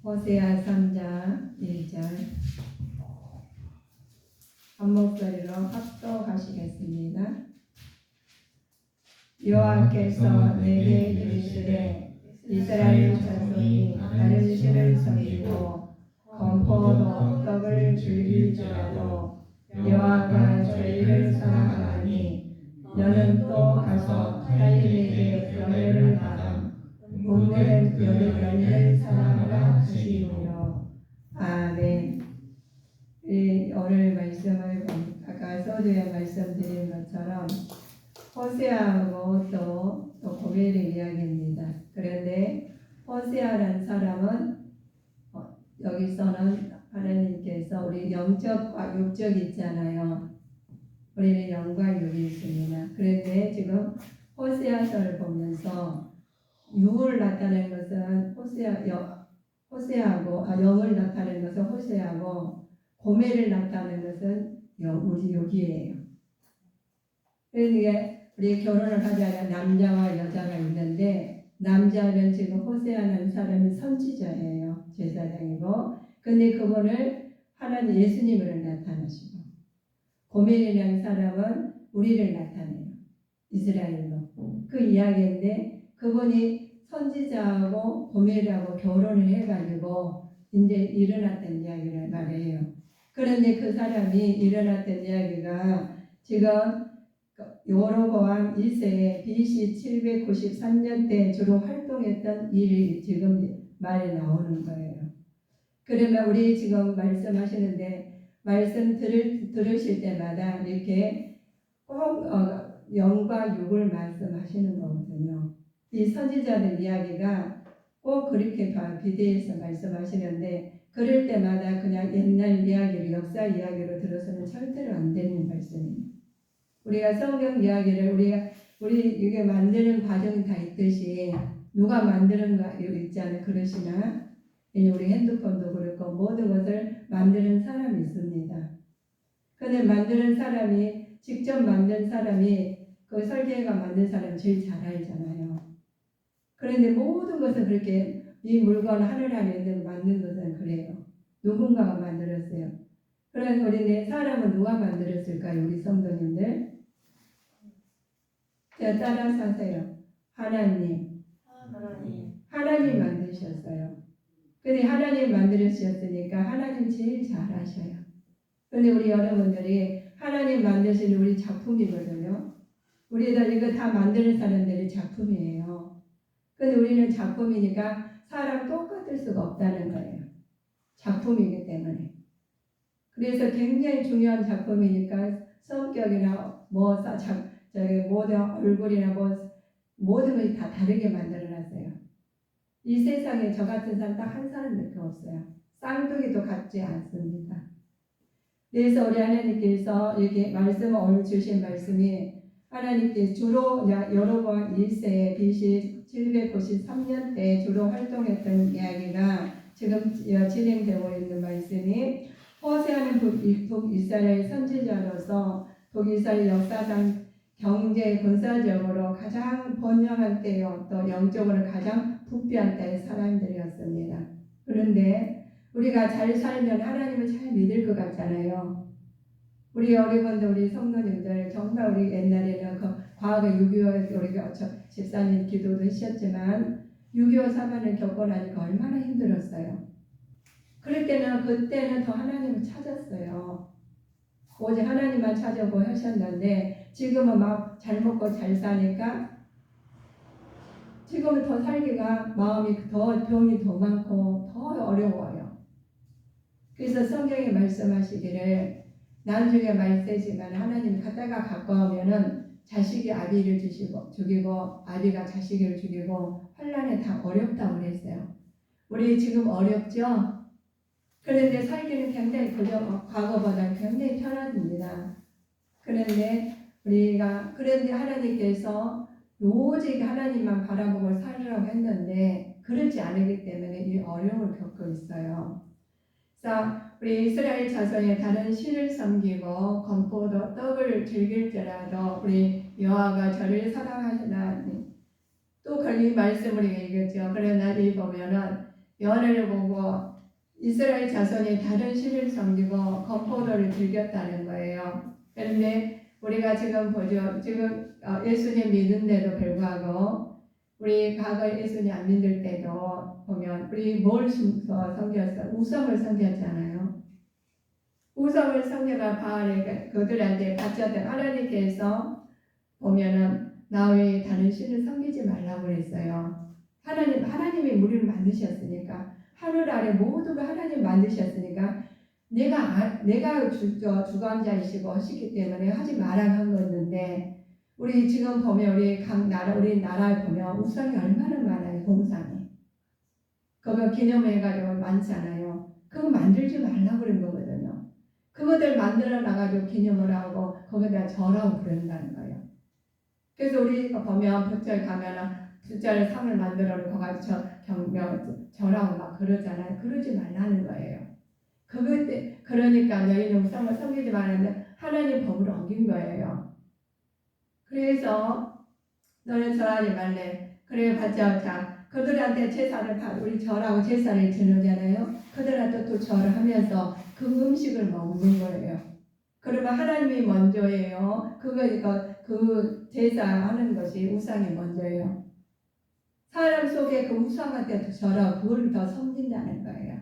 호세아 3장 1절 한 목소리로 합독하시겠습니다. 여호와께서 내게 이르시되 이스라엘 자손이 다른 신을 섬기고 건포도 떡을 즐길지라도 여호와가 저희를 사랑하나니 너는 또 가서 타인에게 연회를 받아 문물의 연회를 사랑하라 하시므로. 아멘. 오늘 말씀을 아까 서두에 말씀드린 것처럼 호세아하고 또 고멜의 이야기입니다. 그런데 호세아라는 사람은 여기서는 하나님께서 우리 영적과 육적 있잖아요. 우리는 영과 육이 있습니다. 그런데 지금 호세아서를 보면서 육을 나타내는 것은 호세아고 영을 나타내는 것은 호세아고 고멜을 나타내는 것은 우리 육이에요. 그러니까 우리 결혼을 하자면 남자와 여자가 있는데 남자는 지금 호세아라는 사람이 선지자예요. 제사장이고. 근데 그분을 하나님 예수님을 나타나시고 고멜이라는 사람은 우리를 나타내요. 이스라엘로. 그 이야기인데 그분이 선지자하고 고멜하고 결혼을 해가지고 이제 일어났던 이야기를 말해요. 그런데 그 사람이 일어났던 이야기가 지금 여로보암 2세 BC 793년 때 주로 활동했던 일이 지금 말에 나오는 거예요. 그러면 우리 지금 말씀하시는데 말씀 들으실 때마다 이렇게 꼭 영과 육을 말씀하시는 거거든요. 이 선지자들 이야기가 꼭 그렇게 비대해서 말씀하시는데 그럴 때마다 그냥 옛날 이야기를 역사 이야기로 들어서는 절대로 안 되는 말씀입니다. 우리가 성경 이야기를 우리 이게 만드는 과정이 다 있듯이 누가 만드는 거 있잖아요. 그러시나 우리 핸드폰도 그렇고 모든 것을 만드는 사람이 있습니다. 근데 만드는 사람이 직접 만든 사람이 그 설계가 만든 사람이 제일 잘 알잖아요. 그런데 모든 것은 그렇게 이 물건 하늘 안에 있는 거 만든 것은 그래요. 누군가가 만들었어요. 그래서 우리는 사람은 누가 만들었을까요? 우리 성도님들 자, 따라서 하세요. 하나님 만드셨어요. 근데 하나님 만들으셨으니까 하나님 제일 잘하셔요. 근데 우리 여러분들이 하나님 만드신 우리 작품이거든요. 우리들 이거 다 만드는 사람들이 작품이에요. 근데 우리는 작품이니까 사람 똑같을 수가 없다는 거예요. 작품이기 때문에. 그래서 굉장히 중요한 작품이니까 성격이나 모든 얼굴이나 모든 것이 다 다르게 만들어놨어요. 이 세상에 저 같은 사람 딱 한 사람밖에 없어요. 쌍둥이도 같지 않습니다. 그래서 우리 하나님께서 이렇게 오늘 주신 말씀이 하나님께서 주로 여로보암 1세 BC 793년 때 주로 활동했던 이야기가 지금 진행되고 있는 말씀이 호세아는 북이스라엘 선지자로서 북이스라엘 역사상 경제 군사적으로 가장 번영한 때요, 또 영적으로 가장 부귀한 때의 사람들이었습니다. 그런데 우리가 잘 살면 하나님을 잘 믿을 것 같잖아요. 우리 여러분들, 우리 성도님들 정말 우리 옛날에는 과거에 6.25 우리 집사님 기도도 하셨지만 6.25 사건을 겪고 나니까 얼마나 힘들었어요. 그럴 때는 그때는 더 하나님을 찾았어요. 오직 하나님만 찾아보고 하셨는데 지금은 막 잘 먹고 잘 사니까 지금은 더 살기가 마음이 더 병이 더 많고 더 어려워요. 그래서 성경에 말씀하시기를 나중에 말세지만 하나님 때가 가까우면은 자식이 아비를 죽이고 아비가 자식을 죽이고 환란에 다 어렵다고 그랬어요. 우리 지금 어렵죠? 그런데 살기는 굉장히 과거보다 굉장히 편합니다. 그런데 하나님께서 오직 하나님만 바라보고 살으라고 했는데 그렇지 않기 때문에 이 어려움을 겪고 있어요. 자, 우리 이스라엘 자손이 다른 신을 섬기고 건포도 떡을 즐길지라도 우리 여호와가 저를 사랑하시나니 또 이 말씀을 얘기했죠. 그러나 이 보면은 연을 보고 이스라엘 자손이 다른 신을 섬기고 건포도를 즐겼다는 거예요. 그런데 우리가 지금 보죠. 지금 예수님 믿는데도 불구하고 우리 과거 예수님 안 믿을 때도 보면 우리 뭘 섬겼어? 우상을 섬겼잖아요. 우상을 섬겨가 바알에 그들한테 바쳤던 하나님께서 보면은 나 외에 다른 신을 섬기지 말라고 그랬어요. 하나님이 우리를 만드셨으니까 하늘 아래 모두가 하나님 만드셨으니까 내가 주관자이시고 하시기 때문에 하지 말라고 한 거였는데 우리 지금 보면 우리 나라에 보면 우상이 얼마나 많아요. 동상이 그거 기념해가지고 많잖아요. 그거 만들지 말라고 그런 거거든요. 그거들 만들어 나가지고 기념을 하고 거기다 절하고 그런다는 거예요. 그래서 우리 보면 부처에 가면은 부처를 상을 만들어 놓고 가지고 절하고 막 그러잖아요. 그러지 말라는 거예요. 그러니까 너희는 우상을 섬기지 말라는데 하나님 법을 어긴 거예요. 그래서 너는 절하지 말래. 그래 봤자 그들한테 제사를 우리 절하고 제사를 지내잖아요. 그들한테 또 절을 하면서 그 음식을 먹는 거예요. 그러면 하나님이 먼저예요. 그 제사하는 것이 우상이 먼저예요. 사람 속에 그 우상한테 절하고 그걸 더 섬긴다는 거예요.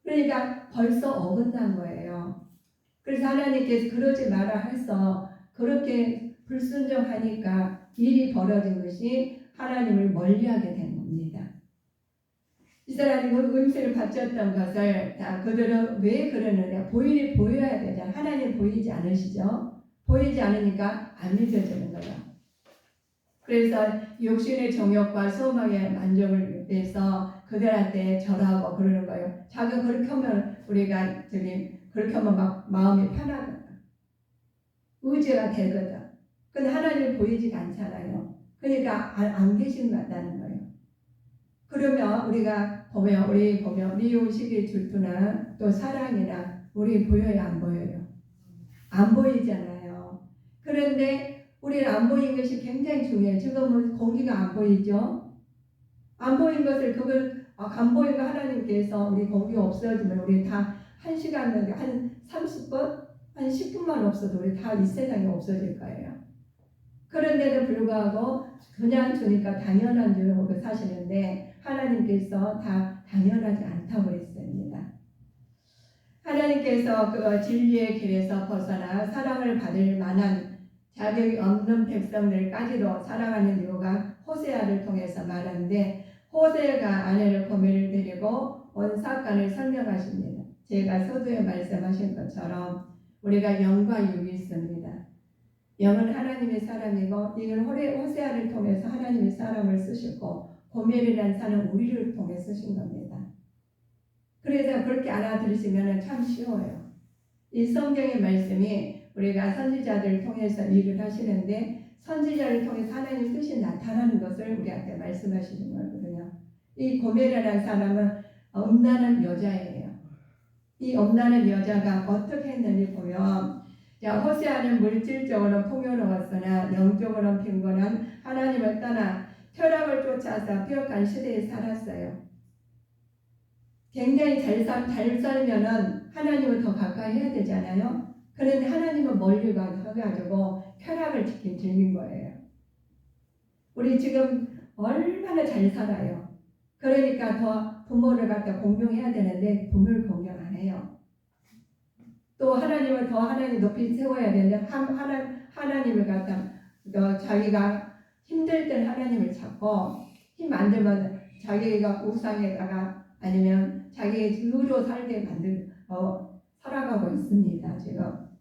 그러니까 벌써 어긋난 거예요. 그래서 하나님께서 그러지 마라 해서 그렇게 불순종하니까 일이 벌어진 것이 하나님을 멀리하게 된 겁니다. 이스라엘이 그 음식을 바쳤던 것을 그들은 왜 그러느냐 보여야 되잖아요. 하나님 보이지 않으시죠? 보이지 않으니까 안 믿어지는 거예요. 그래서 육신의 정욕과 소망의 만족을 위해서 그들한테 절하고 그러는 거예요. 자기가 그렇게 하면 우리가 그렇게 하면 막 마음이 편하거든. 의지가 되거든. 근데 하나님 보이지가 않잖아요. 그러니까 안 계신 것 같다는 거예요. 그러면 우리가 보면 미움식의 질투나 또 사랑이나 우리 보여요, 안 보여요? 안 보이잖아요. 그런데 우리는 안 보이는 것이 굉장히 중요해요. 지금은 공기가 안 보이죠? 안 보인 것을 안 보인 거 하나님께서 우리 공기가 없어지면 우리 다 1시간 한 30분? 한 10분만 없어도 우리 다 이 세상에 없어질 거예요. 그런데도 불구하고 그냥 주니까 당연한 줄 알고 사시는데 하나님께서 다 당연하지 않다고 그랬습니다. 하나님께서 그 진리의 길에서 벗어나 사랑을 받을 만한 자격이 없는 백성들까지도 사랑하는 이유가 호세아를 통해서 말하는데 호세아가 아내를 고멜을 데리고 온 사건을 설명하십니다. 제가 서두에 말씀하신 것처럼 우리가 영과 육이 있습니다. 영은 하나님의 사람이고 이건 호세아를 통해서 하나님의 사람을 쓰셨고 고멜이라는 사람은 우리를 통해 쓰신 겁니다. 그래서 그렇게 알아들으시면 참 쉬워요. 이 성경의 말씀이 우리가 선지자들을 통해서 일을 하시는데 선지자를 통해서 하나님의 뜻이 나타나는 것을 우리한테 말씀하시는 거거든요. 이 고멜이라는 사람은 음란한 여자예요. 이 음란한 여자가 어떻게 했는지 보면 호세아는 물질적으로 풍요로웠으나 영적으로는 빈곤한 하나님을 떠나 쾌락을 쫓아서 폐역한 시대에 살았어요. 굉장히 잘 살면은 하나님을 더 가까이 해야 되잖아요. 그런데 하나님은 멀리 가가지고 쾌락을 즐긴 거예요. 우리 지금 얼마나 잘 살아요. 그러니까 더 부모를 갖다 공경해야 되는데 부모를 공경 안 해요. 또 하나님을 더 하나님 높이 세워야 되는데 하나님을 갖다 자기가 힘들 때 하나님을 찾고 힘 안 들면 자기가 우상에다가 아니면 자기의 의로 살게 살아가고 있습니다. 지금.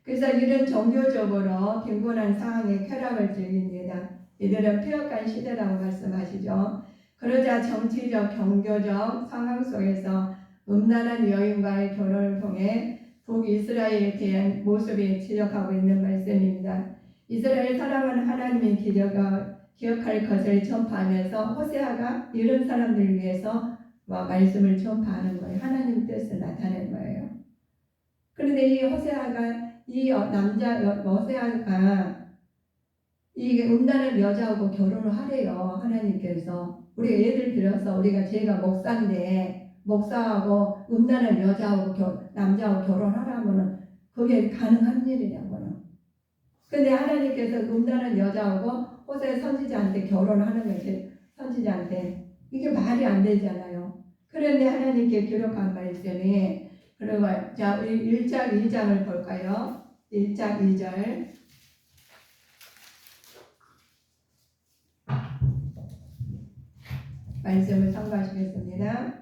그래서 이런 종교적으로 빈곤한 상황에 쾌락을 즐깁니다. 이들은 폐역한 시대라고 말씀하시죠. 그러자 정치적, 경교적 상황 속에서 음란한 여인과의 결혼을 통해 북이스라엘에 대한 모습이 지적하고 있는 말씀입니다. 이스라엘 사랑하는 하나님의 기적을 기억할 것을 전파하면서 호세아가 이런 사람들을 위해서 말씀을 전파하는 거예요. 하나님 뜻을 나타낸 거예요. 그런데 이 호세아가 호세아가 이 음란한 여자하고 결혼을 하래요. 하나님께서. 우리 예를 들어서 우리가 제가 목사인데 목사하고 음란한 여자하고 남자하고 결혼하라면은 그게 가능한 일이냐고요. 근데 하나님께서 음란한 여자하고 호세 선지자한테 결혼하는 것이 선지자한테 이게 말이 안 되잖아요. 그런데 하나님께 기록한 말씀이 그리고 자 우리 1장 2장을 볼까요? 1장 2절 말씀을 선고하시겠습니다.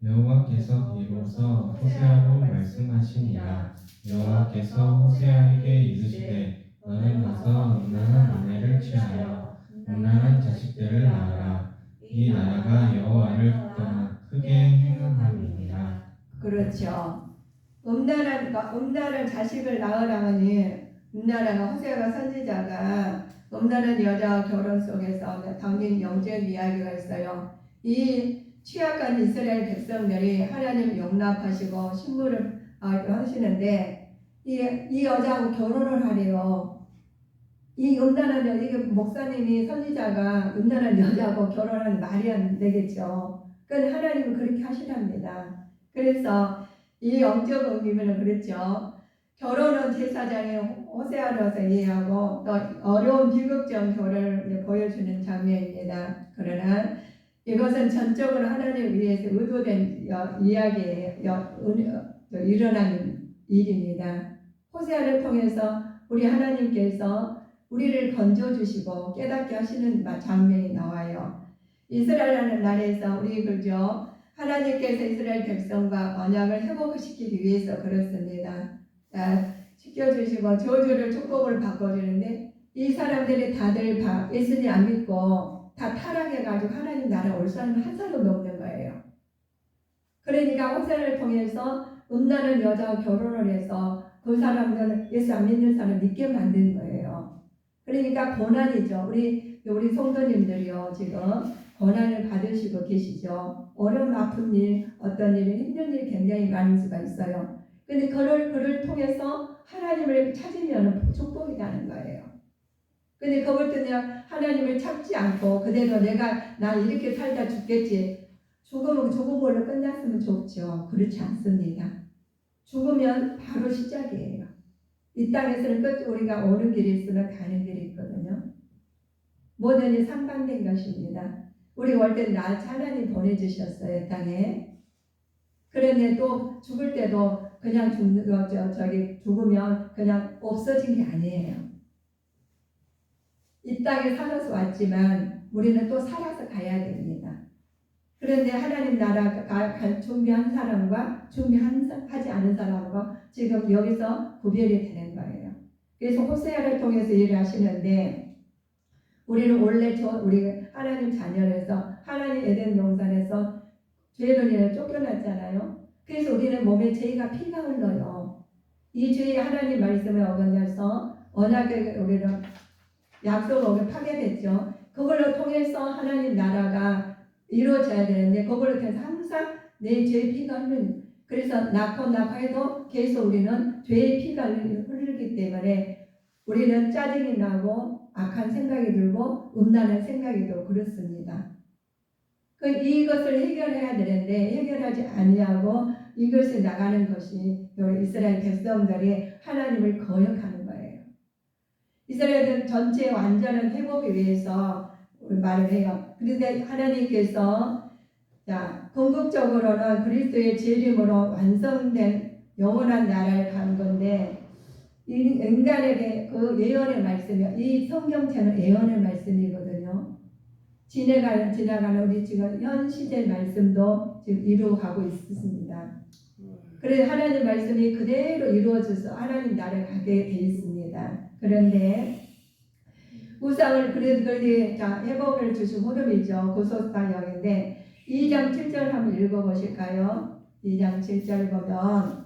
여호와께서 이로써 호세아로 말씀하시니라. 여호와께서 호세아에게 이르시되 너는 가서 음란한 아내를 취하여 음란한 자식들을 낳아라. 이 나라가 여호와를 붙들어 크게 행음함이니라. 그렇죠. 음란한 자식을 낳으라니 음란한 호세아가 선지자가 음란한 여자와 결혼 속에서 담긴 영적 이야기가 있어요. 이 취약한 이스라엘 백성들이 하나님 용납하시고 신부를 하시는데 이 여자하고 결혼을 하래요. 이 음란한 여자, 이게 목사님이 선지자가 음란한 여자하고 결혼하는 말이 안 되겠죠. 그런데 하나님은 그렇게 하시랍니다. 그래서 이 영적 의미는 그렇죠. 결혼은 제사장의 호세아로서 이해하고 또 어려운 비극적 결혼을 보여주는 장면입니다. 그러나 이것은 전적으로 하나님을 위해서 의도된 이야기예요. 일어나는 일입니다. 호세아를 통해서 우리 하나님께서 우리를 건져주시고 깨닫게 하시는 장면이 나와요. 이스라엘이라는 나라에서 우리 그죠? 하나님께서 이스라엘 백성과 언약을 회복시키기 위해서 그렇습니다. 지켜주시고 저주를 축복을 바꿔주는데 이 사람들이 다들 예수님 안 믿고 다 타락해가지고 하나님 나라 올 사람은 한 사람도 없는 거예요. 그러니까 호세아를 통해서 음란한 여자와 결혼을 해서 그 사람들은 예수 안 믿는 사람 믿게 만든 거예요. 그러니까 고난이죠. 우리 성도님들이요 지금 고난을 받으시고 계시죠. 어려운 아픈 일, 어떤 일은 힘든 일이 굉장히 많을 수가 있어요. 근데 그를 통해서 하나님을 찾으면 축복이 가는 거예요. 근데 그걸 그냥 하나님을 찾지 않고 그대로 난 이렇게 살다 죽겠지. 죽으면 죽은 걸로 끝났으면 좋죠. 그렇지 않습니다. 죽으면 바로 시작이에요. 이 땅에서는 끝 우리가 오는 길이 있으면 가는 길이 있거든요. 모든이 상반된 것입니다. 우리가 올 때는 하나님 보내주셨어요. 땅에. 그런데 또 죽을 때도 그냥 죽으면 그냥 없어진 게 아니에요. 이 땅에 살아서 왔지만 우리는 또 살아서 가야 됩니다. 그런데 하나님 나라 준비한 사람과 준비하지 않은 사람과 지금 여기서 구별이 되는 거예요. 그래서 호세아를 통해서 일을 하시는데 우리는 원래 우리 하나님 자녀에서 하나님 에덴 동산에서 죄를 인해 쫓겨났잖아요. 그래서 우리는 몸에 죄가 피가 흘러요. 이 죄에 하나님 말씀을 어겨서 언약에 우리는 약속을 파괴됐죠. 그걸로 통해서 하나님 나라가 이루어져야 되는데 그걸로 통해서 항상 내 죄의 피가 흐르는 그래서 낳고 해도 계속 우리는 죄의 피가 흐르기 때문에 우리는 짜증이 나고 악한 생각이 들고 음란한 생각이 들고 그렇습니다. 이것을 해결해야 되는데 해결하지 아니하고 이것을 나가는 것이 이스라엘 백성들이 하나님을 거역하는 거예요. 이스라엘은 전체 완전한 회복을 위해서 말을 해요. 그런데 하나님께서 궁극적으로는 그리스도의 재림으로 완성된 영원한 나라를 가는 건데 이 인간에게 그 예언의 말씀이 이 성경책은 예언의 말씀이거든요. 지나가는 우리 지금 현 시대 말씀도 지금 이루어가고 있습니다. 그래서 하나님 말씀이 그대로 이루어져서 하나님 나라에 가게 돼 있습니다. 그런데 우상을 회복을 주신 흐름이죠. 구속사역인데 2장 7절 한번 읽어보실까요? 2장 7절 보면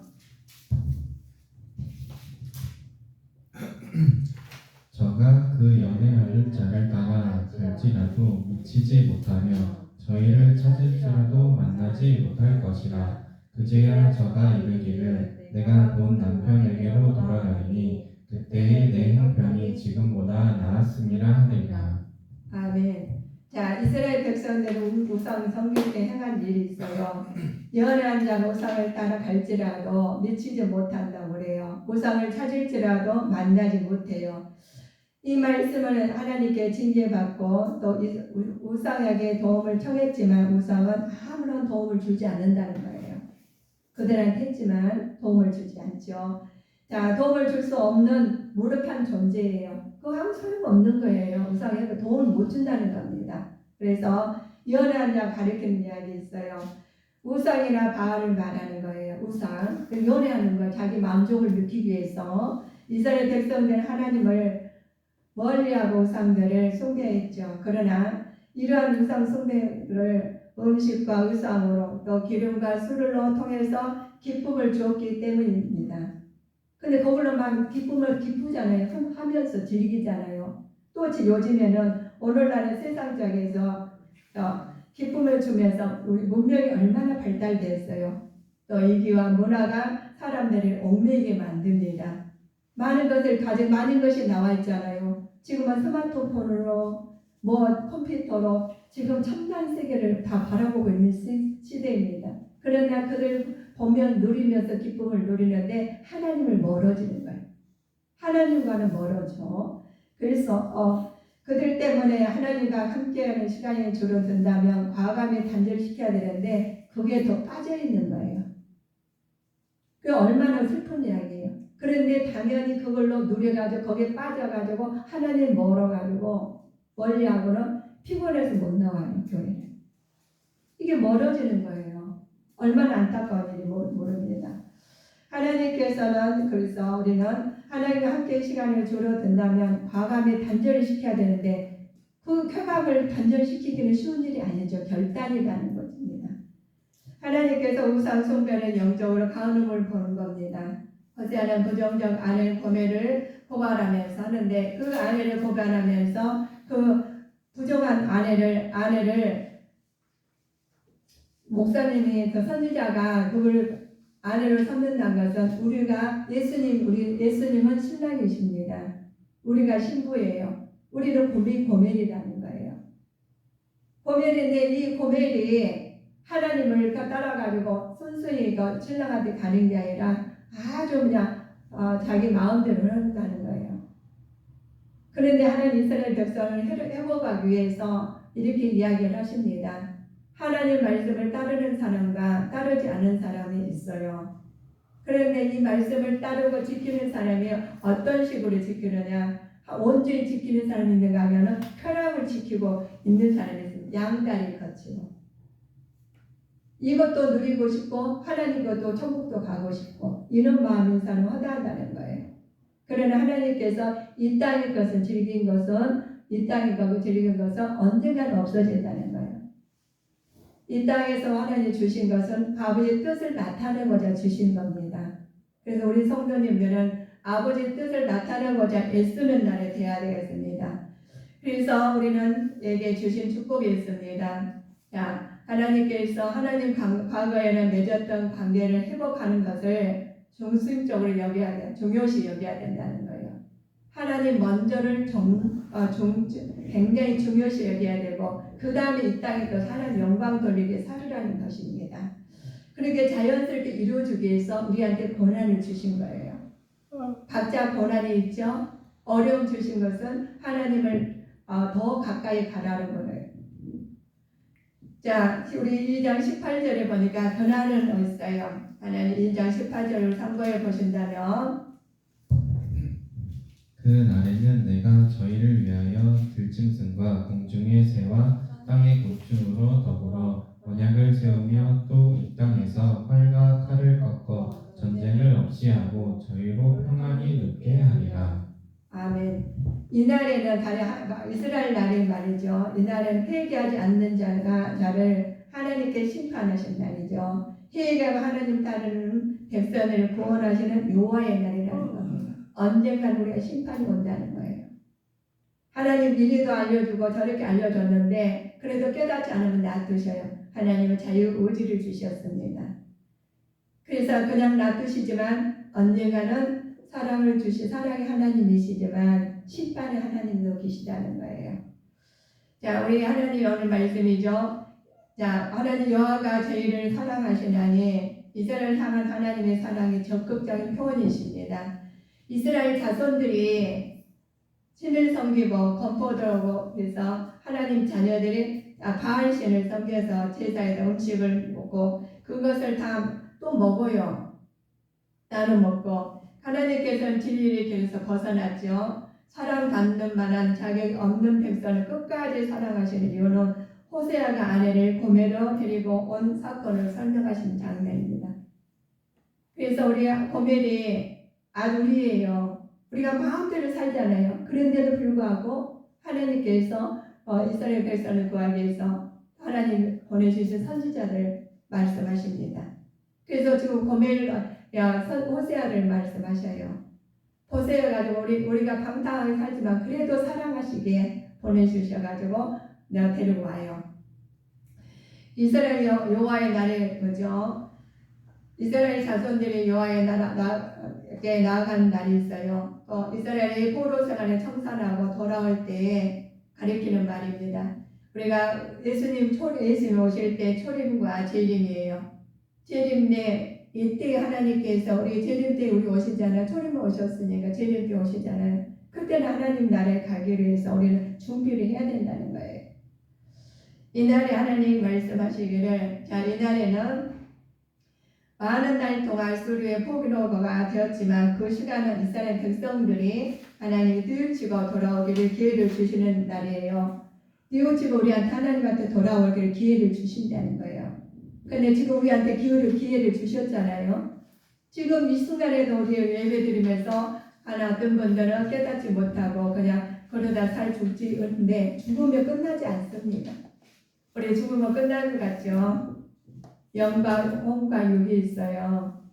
저가 그 연애하는 자를 따라 갈지라도 미치지 못하며 저희를 찾을지라도 만나지 못할 것이라. 그제야 저가 이르기를 내가 본 남편에게로 돌아가리니 그때의 내 형편이 지금보다 나았음이라 하리라. 아멘. 자, 이스라엘 백성들은 우상 섬길 때 행한 일이 있어요. 연애한 자가 우상을 따라갈지라도 미치지 못한다고 그래요. 우상을 찾을지라도 만나지 못해요. 이 말씀을 하나님께 징계받고 또 우상에게 도움을 청했지만 우상은 아무런 도움을 주지 않는다는 거예요. 그들한테 했지만 도움을 주지 않죠. 자, 도움을 줄 수 없는 무력한 존재예요. 그거 아무 소용없는 거예요. 우상에게 도움을 못 준다는 겁니다. 그래서 연애한 자 가리키는 이야기 있어요. 우상이나 바알을 말하는 거예요. 우상. 연애하는 거 자기 만족을 느끼기 위해서 이스라엘 백성들은 하나님을 멀리하고 우상들을 숭배했죠. 그러나 이러한 우상 숭배를 음식과 의상으로 또 기름과 술을 통해서 기쁨을 주었기 때문입니다. 근데 그걸로 막 기쁨을 기쁘잖아요. 하면서 즐기잖아요. 또 요즘에는 오늘날의 세상적에서 기쁨을 주면서 우리 문명이 얼마나 발달됐어요. 또 이기와 문화가 사람들을 얽매이게 만듭니다. 많은 것을 가진 많은 것이 나와 있잖아요. 지금은 스마트폰으로 컴퓨터로 지금 첨단 세계를 다 바라보고 있는 시대입니다. 그러나 그들 보면 누리면서 기쁨을 누리는데 하나님을 멀어지는 거예요. 하나님과는 멀어져. 그래서 그들 때문에 하나님과 함께하는 시간이 줄어든다면 과감히 단절시켜야 되는데 그게 더 빠져있는 거예요. 그게 얼마나 슬픈 이야기예요. 그런데 당연히 그걸로 누려가지고 거기에 빠져가지고 하나님 멀어가지고 멀리하고는 피곤해서 못 나와요. 교회에. 이게 멀어지는 거예요. 얼마나 안타까운 일인지 모릅니다. 하나님께서는 그래서 우리는 하나님과 함께 시간을 줄어든다면 과감히 단절을 시켜야 되는데 그 쾌감을 단절시키기는 쉬운 일이 아니죠. 결단이라는 것입니다. 하나님께서 우상 숭배는 영적으로 가늠을 보는 겁니다. 호세아는 부정적 아내 고매를 고발하면서 하는데 그 아내를 고발하면서 그 부정한 아내를 목사님이 그 선지자가 그걸 아내를 삼는다는 것은 우리가 예수님은 신랑이십니다. 우리가 신부예요. 우리는 고멜이라는 거예요. 고멜인데 이 고멜이 하나님을 따라가지고 순순히 신랑한테 가는 게 아니라 아주 그냥 자기 마음대로 한다는 거예요. 그런데 하나님 이스라엘 백성을 회복하기 위해서 이렇게 이야기를 하십니다. 하나님 말씀을 따르는 사람과 따르지 않는 사람이 있어요. 그런데 이 말씀을 따르고 지키는 사람이 어떤 식으로 지키느냐, 온전히 지키는 사람이 있는가 하면 쾌락을 지키고 있는 사람이 있습니다. 양다리 거치고 이것도 누리고 싶고 하나님 것도 천국도 가고 싶고 이런 마음인 사람은 허다하다는 거예요. 그러나 하나님께서 이 땅의 것을 즐긴 것은 이 땅의 것을 즐긴 것은 언젠가는 없어진다는 거예요. 이 땅에서 하나님 주신 것은 아버지의 뜻을 나타내고자 주신 겁니다. 그래서 우리 성도님들은 아버지의 뜻을 나타내고자 애쓰는 날이 되어야 되겠습니다. 그래서 우리는 에게 주신 축복이 있습니다. 자, 하나님께서 하나님 과거에는 맺었던 관계를 회복하는 것을 중심적으로 여겨야 돼, 중요시 여겨야 된다는 거예요. 하나님 먼저를 굉장히 중요시 여겨야 되고 그 다음에 이 땅에 또 하나님 영광 돌리게 살으라는 것입니다. 그렇게 자연스럽게 이루어주기 위해서 우리한테 고난을 주신 거예요. 각자 고난이 있죠. 어려움 주신 것은 하나님을 더 가까이 가라는 거예요. 자, 우리 2장 18절에 보니까 고난은 있어요. 하나님 2장 18절을 참고해 보신다면 그 날에는 내가 저희를 위하여 들짐승과 공중의 새와 땅의 곤충으로 더불어 언약을 세우며 또 이 땅에서 활과 칼을 꺾어 전쟁을 없이 하고 저희로 평안히 눕게 하리라. 아멘. 이날에는 이스라엘 날이 말이죠. 이날은 회개하지 않는 자를 하나님께 심판하신 날이죠. 회개하고 하나님 따르는 백성을 구원하시는 여호와의 날이라는 겁니다. 언젠간 우리가 심판이 온다는 거예요. 하나님 미리도 알려주고 저렇게 알려줬는데 그래도 깨닫지 않으면 놔두셔요. 하나님은 자유의지를 주셨습니다. 그래서 그냥 놔두시지만 언젠가는 사랑의 하나님이시지만 심판의 하나님도 계시다는 거예요. 자, 우리 하나님 오늘 말씀이죠. 자, 하나님 여호와가 저희를 사랑하시나니 이스라엘 향한 하나님의 사랑이 적극적인 표현이십니다. 이스라엘 자손들이 신을 섬기고 건포도하고 해서 하나님 자녀들이 바알신을 섬겨서 제사에서 음식을 먹고 그것을 다 또 먹어요. 나는 먹고 하나님께서는 진리의 길에서 벗어났죠. 사랑받는 만한 자격 없는 백성을 끝까지 사랑하시는 이유는 호세아가 아내를 고멜로 데리고 온 사건을 설명하신 장면입니다. 그래서 우리 고멜이 아들이에요. 우리가 마음대로 살잖아요. 그런데도 불구하고 하나님께서 이스라엘 백성을 구하기 위해서 하나님 보내주신 선지자들 말씀하십니다. 그래서 지금 호세아를 말씀하셔요. 호세아 가지고 우리가 방탕하게 살지만 그래도 사랑하시기에 보내주셔가지고 내가 데리고 와요. 이스라엘 여호와의 날에 뭐죠? 이스라엘 자손들이 여호와의 날에 나아가는 날이 있어요. 이스라엘이 포로 생활에 청산하고 돌아올 때에 가리키는 말입니다. 우리가 예수님 오실 때 초림과 재림이에요. 재림 때 이때 하나님께서 우리 재림 때 우리 오시잖아요. 초림 오셨으니까 재림 때 오시잖아요. 그때는 하나님 나라에 가기를 위해서 우리는 준비를 해야 된다는 거예요. 이날에 하나님 말씀하시기를 자 이날에는 많은 날 동안 수르의 포로가 되었지만 그 시간은 이스라엘 백성들이 하나님이 뉘우치고 돌아오기를 기회를 주시는 날이에요. 뉘우치고 우리한테 하나님한테 돌아오기를 기회를 주신다는 거예요. 근데 지금 우리한테 기회를 주셨잖아요. 지금 이 순간에도 우리 예배드리면서 어떤 분들은 깨닫지 못하고 그냥 그러다 죽지는데 죽으면 끝나지 않습니다. 우리 죽으면 끝날 것 같죠? 영과 혼과 육이 있어요.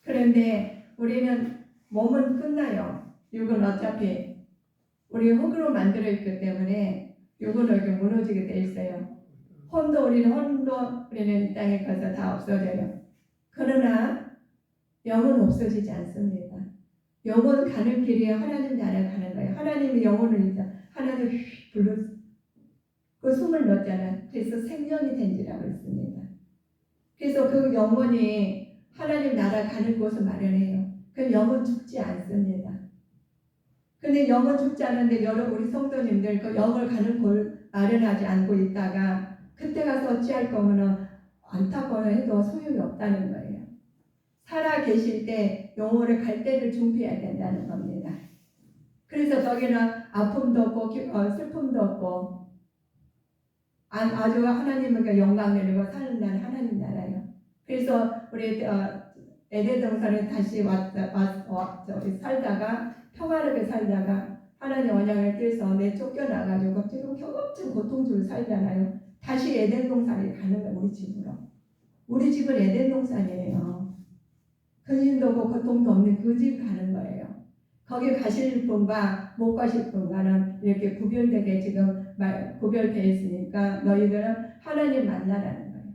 그런데 우리는 몸은 끝나요. 육은 어차피 우리 흙으로 만들어 있기 때문에 육은 이렇게 무너지게 돼 있어요. 우리는 이 땅에 가서 다 없어져요. 그러나 영은 없어지지 않습니다. 영은 가는 길이 하나님 나라 가는 거예요. 하나님이 영혼을 이제 하나님 불러 그 숨을 넣었잖아요. 그래서 생명이 된지라고 했습니다. 그래서 그 영혼이 하나님 나라 가는 곳을 마련해요. 그 영은 죽지 않습니다. 근데 영은 죽지 않는데 우리 성도님들 그 영을 가는 곳을 마련하지 않고 있다가 그때 가서 어찌할 거면은 안타까워 해도 소용이 없다는 거예요. 살아 계실 때 영혼을 갈 때를 준비해야 된다는 겁니다. 그래서 거기는 아픔도 없고 슬픔도 없고 아주 하나님에게 영광 내리고 사는 날 하나님 나라예요. 그래서 우리 에덴 동산에 다시 살다가 평화롭게 살다가 하나님 언약을 깨서 쫓겨나가지고 지금 경험적 고통주를 살잖아요. 다시 에덴 동산에 가는 거예요. 우리 집으로. 우리 집은 에덴 동산이에요. 근심도 없고 고통도 없는 그 집 가는 거예요. 거기 가실 분과 못 가실 분과는 이렇게 구별되게 지금 구별되어 있으니까 너희들은 하나님 만나라는 거예요.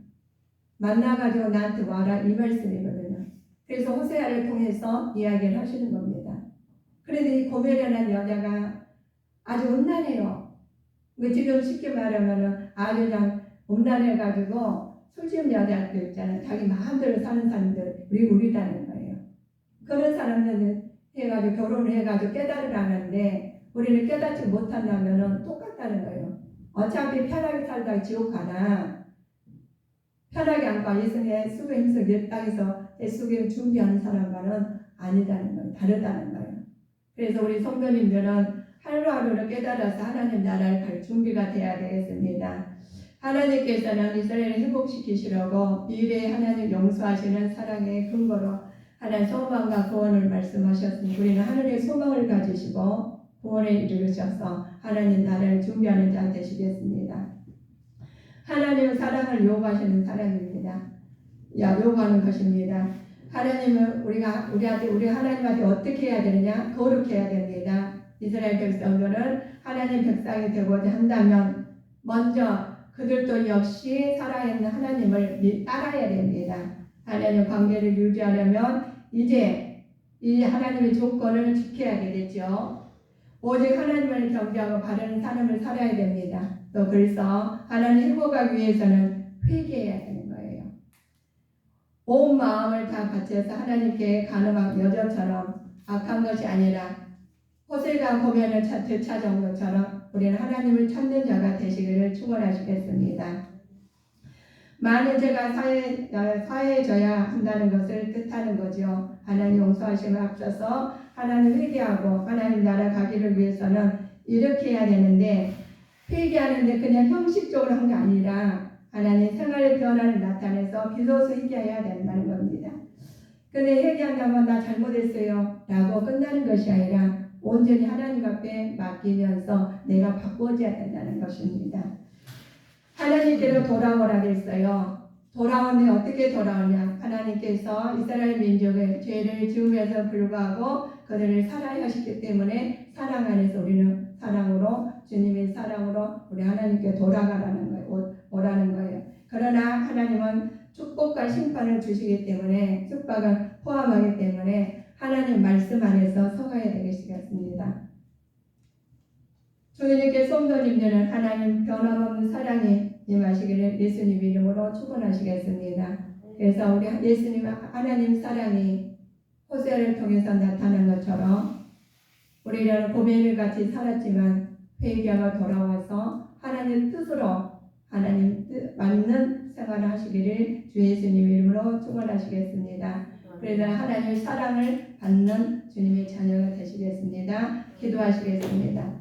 만나가지고 나한테 와라 이 말씀이거든요. 그래서 호세아를 통해서 이야기를 하시는 겁니다. 그런데 이 고멜이라는 여자가 아주 음란해요. 지금 쉽게 말하면 아주 그냥 음란해가지고 술집 여자들 있잖아요. 자기 마음대로 사는 사람들 우리다는 거예요. 그런 사람들은 해가지고 결혼을 해가지고 깨달으라는데 우리는 깨닫지 못한다면 똑같다는 거예요. 어차피 편하게 살다가 지옥 가나 편하게 안고 예수의 수고 힘써 내 땅에서 예수를 준비하는 사람과는 아니다는 거예요. 다르다는 거예요. 그래서 우리 성도님들은 하루하루를 깨달아서 하나님 나라를 갈 준비가 돼야 되겠습니다. 하나님께서는 이스라엘을 회복시키시려고 미래에 하나님 용서하시는 사랑의 근거로 하나님 소망과 구원을 말씀하셨으니 우리는 하늘의 소망을 가지시고 구원에 이르셔서 하나님 나라를 준비하는 자 되시겠습니다. 하나님은 사랑을 요구하시는 사람입니다. 요구하는 것입니다. 하나님은 우리 하나님한테 어떻게 해야 되느냐? 거룩해야 됩니다. 이스라엘 백성들은 하나님 백성이 되고자 한다면 먼저 그들도 역시 살아있는 하나님을 따라야 됩니다. 하나님 관계를 유지하려면 이제 이 하나님의 조건을 지켜야 되겠죠. 오직 하나님을 경배하고 바르는 삶을 살아야 됩니다. 또 그래서 하나님 회복하기 위해서는 회개해야 되는 거예요. 온 마음을 다 바쳐서 하나님께 간음한 여자처럼 악한 것이 아니라 호세가 보면은 되찾아온 것처럼 우리는 하나님을 찾는 자가 되시기를 축원하시겠습니다. 많은 죄가 사해져야 한다는 것을 뜻하는 거죠. 하나님 용서하심을 앞서서 하나님 회개하고 하나님 나라 가기를 위해서는 이렇게 해야 되는데, 회개하는데 그냥 형식적으로 한 게 아니라 하나님 생활의 변화를 나타내서 비로소 회개해야 된다는 겁니다. 근데 회개한다면 나 잘못했어요 라고 끝나는 것이 아니라 온전히 하나님 앞에 맡기면서 내가 바꿔줘야 된다는 것입니다. 하나님께로 돌아오라 그랬어요. 돌아오는데 어떻게 돌아오냐? 하나님께서 이스라엘 민족의 죄를 지으면서 불구하고 그들을 사랑하셨기 때문에 사랑 안에서 우리는 사랑으로, 주님의 사랑으로 우리 하나님께 돌아가라는 거예요. 오라는 거예요. 그러나 하나님은 축복과 심판을 주시기 때문에, 축복을 포함하기 때문에 하나님 말씀 안에서 서가야 되겠습니다. 주님께 성도님들은 하나님 변함없는 사랑이 임하시기를 예수님 이름으로 축원하시겠습니다. 그래서 우리 예수님 하나님 사랑이 호세아를 통해서 나타난 것처럼 우리는 고멜을 같이 살았지만 회개하고 돌아와서 하나님 뜻으로 하나님 뜻 맞는 생활을 하시기를 주 예수님 이름으로 축원하시겠습니다. 그래서 하나님의 사랑을 받는 주님의 자녀가 되시겠습니다. 기도하시겠습니다.